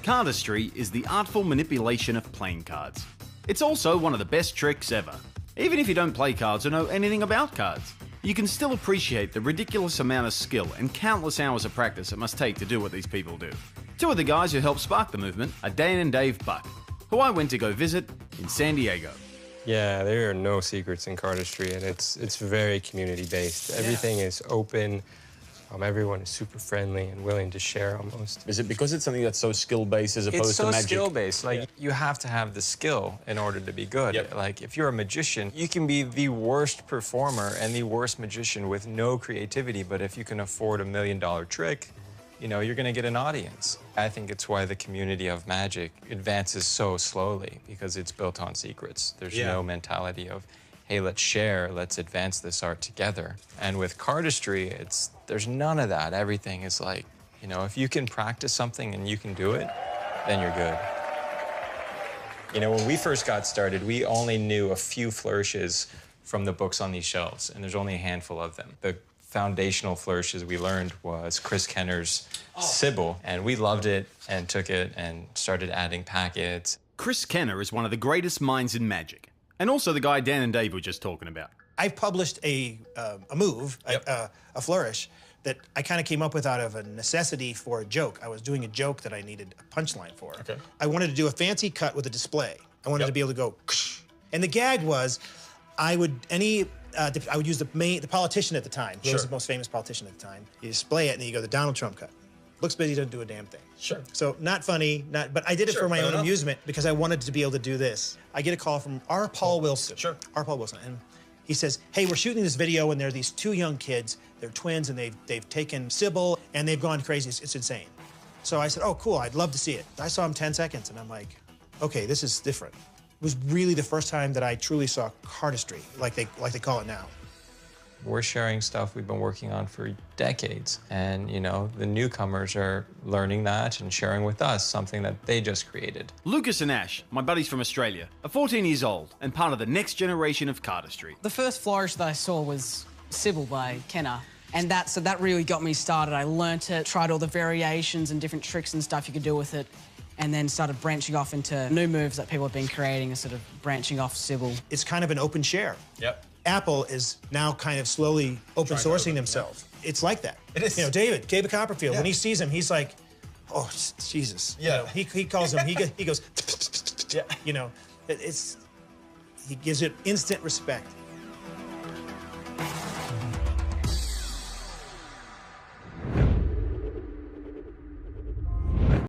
Cardistry is the artful manipulation of playing cards. It's also one of the best tricks ever. Even if you don't play cards or know anything about cards, you can still appreciate the ridiculous amount of skill and countless hours of practice it must take to do what these people do. Two of the guys who helped spark the movement are Dan and Dave Buck, who I went to go visit in San Diego. Yeah, there are no secrets in cardistry, and it's very community-based. Everything is open. Everyone is super friendly and willing to share almost. Is it because it's something that's so skill-based as opposed to magic? It's so skill-based. Like, you have to have the skill in order to be good. Yep. Like, if you're a magician, you can be the worst performer and the worst magician with no creativity, but if you can afford $1 million trick, you know, you're gonna get an audience. I think it's why the community of magic advances so slowly, because it's built on secrets. There's no mentality of, hey, let's share, let's advance this art together. And with cardistry, there's none of that. Everything is like, you know, if you can practice something and you can do it, then you're good. You know, when we first got started, we only knew a few flourishes from the books on these shelves, and there's only a handful of them. The foundational flourishes we learned was Chris Kenner's Sybil, and we loved it and took it and started adding packets. Chris Kenner is one of the greatest minds in magic, and also the guy Dan and Dave were just talking about. I published a move, a flourish, that I kind of came up with out of a necessity for a joke. I was doing a joke that I needed a punchline for. Okay. I wanted to do a fancy cut with a display. I wanted to be able to go, and the gag was, I would use the politician at the time, who was the most famous politician at the time. You display it, and then you go the Donald Trump cut. Looks busy, doesn't do a damn thing. Sure. So not funny, but I did it for my own amusement because I wanted to be able to do this. I get a call from R. Paul Wilson. Sure. R. Paul Wilson, and he says, hey, we're shooting this video, and there are these two young kids. They're twins, and they've taken Sybil, and they've gone crazy. It's insane. So I said, oh, cool, I'd love to see it. I saw him 10 seconds, and I'm like, okay, this is different. It was really the first time that I truly saw cardistry, like they call it now. We're sharing stuff we've been working on for decades, and you know, the newcomers are learning that and sharing with us something that they just created. Lucas and Ash, my buddies from Australia, are 14 years old and part of the next generation of cardistry. The first flourish that I saw was Sybil by Kenner, and that really got me started. I learnt it, tried all the variations and different tricks and stuff you could do with it, and then started branching off into new moves that people have been creating and sort of branching off Sybil. It's kind of an open share. Yep. Apple is now kind of slowly open sourcing themselves. Yeah. It's like that. It is. You know, David Copperfield, when he sees him, he's like, oh, Jesus. Yeah. You know, he calls him, he goes, you know, he gives it instant respect.